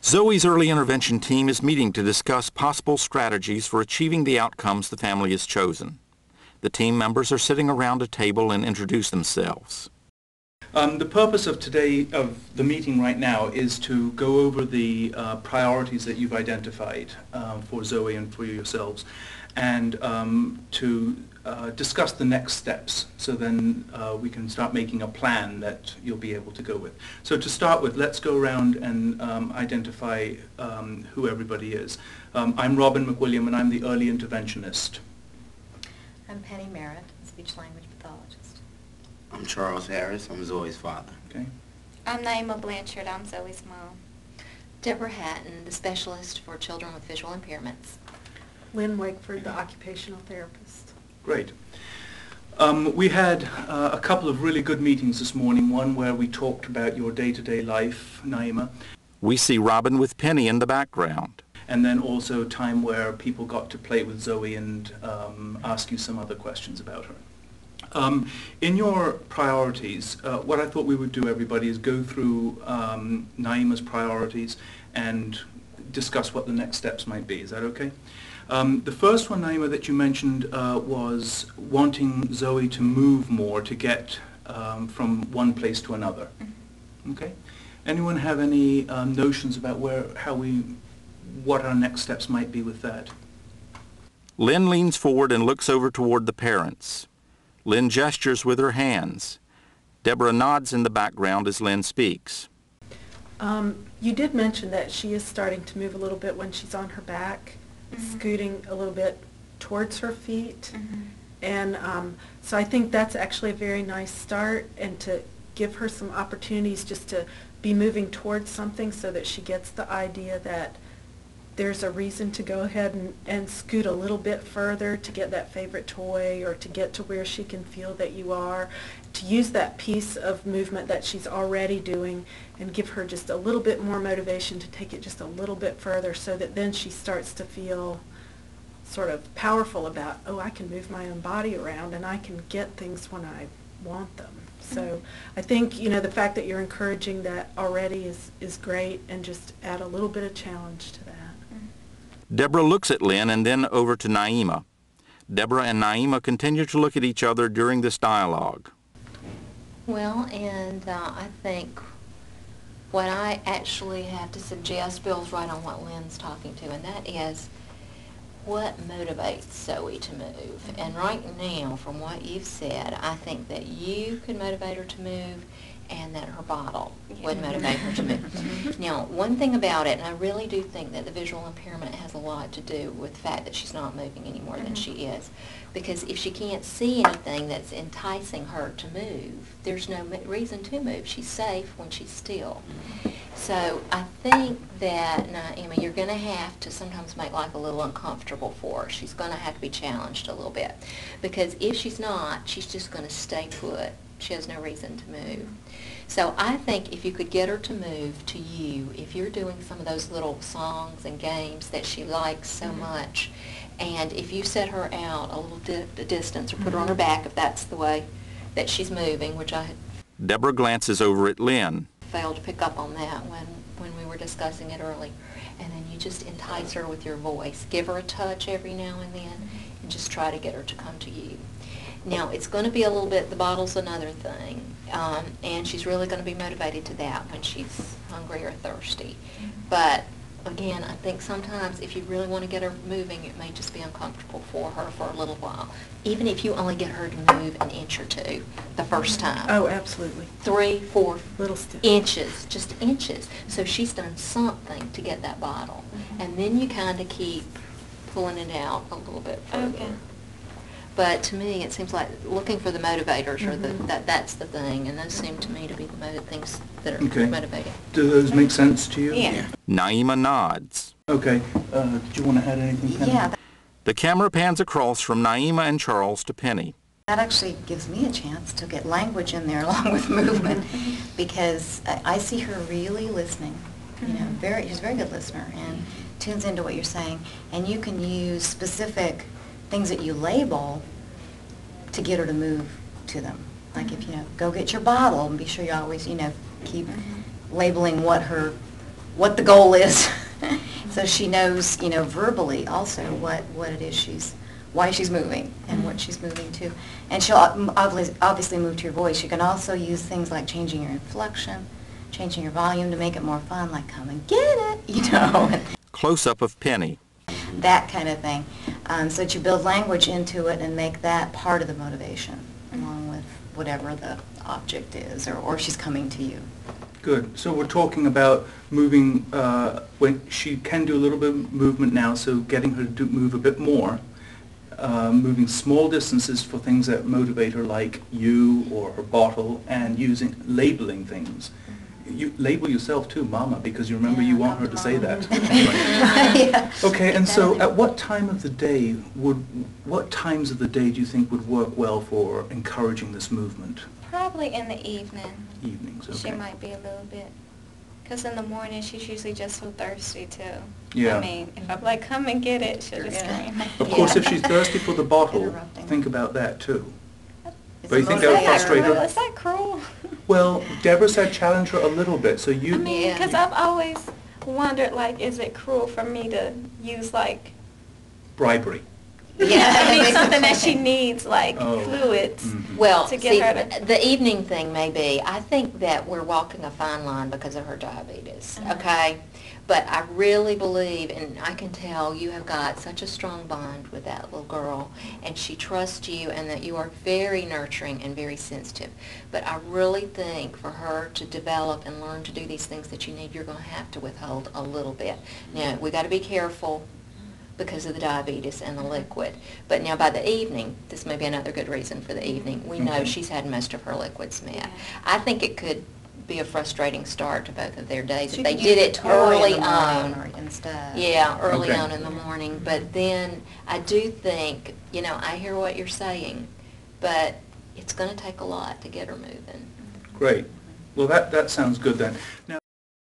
Zoe's early intervention team is meeting to discuss possible strategies for achieving the outcomes the family has chosen. The team members are sitting around a table and introduce themselves. The purpose of the meeting right now is to go over the priorities that you've identified for Zoe and for yourselves, and to discuss the next steps, so then we can start making a plan that you'll be able to go with. So to start with, let's go around and identify who everybody is. I'm Robin McWilliam, and I'm the early interventionist. I'm Penny Merritt, speech language pathologist. I'm Charles Harris. I'm Zoe's father. Okay. I'm Naima Blanchard. I'm Zoe's mom. Deborah Hatton, the specialist for children with visual impairments. Lynn Wakeford, the occupational therapist. Great. We had a couple of really good meetings this morning, one where we talked about your day-to-day life, Naima. We see Robin with Penny in the background. And then also a time where people got to play with Zoe and ask you some other questions about her. In your priorities, what I thought we would do, everybody, is go through Naima's priorities and discuss what the next steps might be. Is that okay? The first one, Naima, that you mentioned was wanting Zoe to move more to get from one place to another. Okay? Anyone have any notions about what our next steps might be with that? Lynn leans forward and looks over toward the parents. Lynn gestures with her hands. Deborah nods in the background as Lynn speaks. You did mention that she is starting to move a little bit when she's on her back, scooting a little bit towards her feet. And so I think that's actually a very nice start, and to give her some opportunities just to be moving towards something so that she gets the idea that there's a reason to go ahead and scoot a little bit further to get that favorite toy, or to get to where she can feel that you are, to use that piece of movement that she's already doing and give her just a little bit more motivation to take it just a little bit further, so that then she starts to feel sort of powerful about, oh, I can move my own body around and I can get things when I want them. So I think, the fact that you're encouraging that already is great, and just add a little bit of challenge to that. Deborah looks at Lynn and then over to Naima. Deborah and Naima continue to look at each other during this dialogue. Well, and I think what I actually have to suggest builds right on what Lynn's talking to, and that is what motivates Zoe to move. And right now, from what you've said, I think that you could motivate her to move, and that her bottle would motivate her to move. Now, one thing about it, and I really do think that the visual impairment has a lot to do with the fact that she's not moving any more than she is. Because if she can't see anything that's enticing her to move, there's no reason to move. She's safe when she's still. So I think that, Naima, you're going to have to sometimes make life a little uncomfortable for her. She's going to have to be challenged a little bit. Because if she's not, she's just going to stay put. She has no reason to move. So I think if you could get her to move to you, if you're doing some of those little songs and games that she likes so much, and if you set her out a little distance, or put her on her back if that's the way that she's moving, which I Deborah glances over at Lynn. failed to pick up on that when we were discussing it earlier. And then you just entice her with your voice. Give her a touch every now and then, and just try to get her to come to you. Now, it's going to be a little bit, the bottle's another thing, and she's really going to be motivated to that when she's hungry or thirsty. But, again, I think sometimes if you really want to get her moving, it may just be uncomfortable for her for a little while. Even if you only get her to move an inch or two the first time. Oh, absolutely. 3, 4 Little steps. inches, just inches. So she's done something to get that bottle. And then you kind of keep pulling it out a little bit further. Okay. But to me, it seems like looking for the motivators, or that's the thing, and those seem to me to be the things that are motivating. Do those make sense to you? Yeah. Naima nods. Okay. Did you want to add anything, Penny? Yeah, The camera pans across from Naima and Charles to Penny. that actually gives me a chance to get language in there along with movement, because I see her really listening. She's a very good listener and tunes into what you're saying, and you can use specific things that you label to get her to move to them. Like if, go get your bottle, and be sure you always, keep labeling what her what the goal is. So she knows, verbally also what it is why she's moving and what she's moving to. And she'll obviously move to your voice. You can also use things like changing your inflection, changing your volume to make it more fun, like come and get it, Close-up of Penny. that kind of thing. So that you build language into it and make that part of the motivation, along with whatever the object is, or she's coming to you. Good. So we're talking about moving, when she can do a little bit of movement now, so getting her to move a bit more, moving small distances for things that motivate her, like you or her bottle, and labeling things. You label yourself too, Mama, because you remember you want her to say that. Yeah. Okay, and so at what time of the day what times of the day do you think would work well for encouraging this movement? Probably in the evening. Evenings, okay. She might be a little bit. Because in the morning, she's usually just so thirsty, too. Yeah. I mean, if I'm like, come and get it, she'll just scream. Of course, if she's thirsty for the bottle, Interrupting. think about that too. It's But you think a that would motivator. frustrate her? Is that cruel? Well, Deborah said challenge her a little bit, so I you... mean, because I've always wondered, like, is it cruel for me to use, like, Bribery. I mean, something that she needs, like, Oh. fluids. Mhm. Well, To get see, her to- the evening thing may be, I think that we're walking a fine line because of her diabetes, okay? But I really believe, and I can tell you have got such a strong bond with that little girl, and she trusts you, and that you are very nurturing and very sensitive. But I really think for her to develop and learn to do these things that you need, you're going to have to withhold a little bit. Now, we got to be careful because of the diabetes and the liquid. But now by the evening, this may be another good reason for the evening, we know Okay. she's had most of her liquids met. I think it could be a frustrating start to both of their days She if they could did use it toy early in the morning on. or instead. Yeah, early Okay. on in the morning. But then I do think, I hear what you're saying, but it's going to take a lot to get her moving. Great. Well, that sounds good then. Now,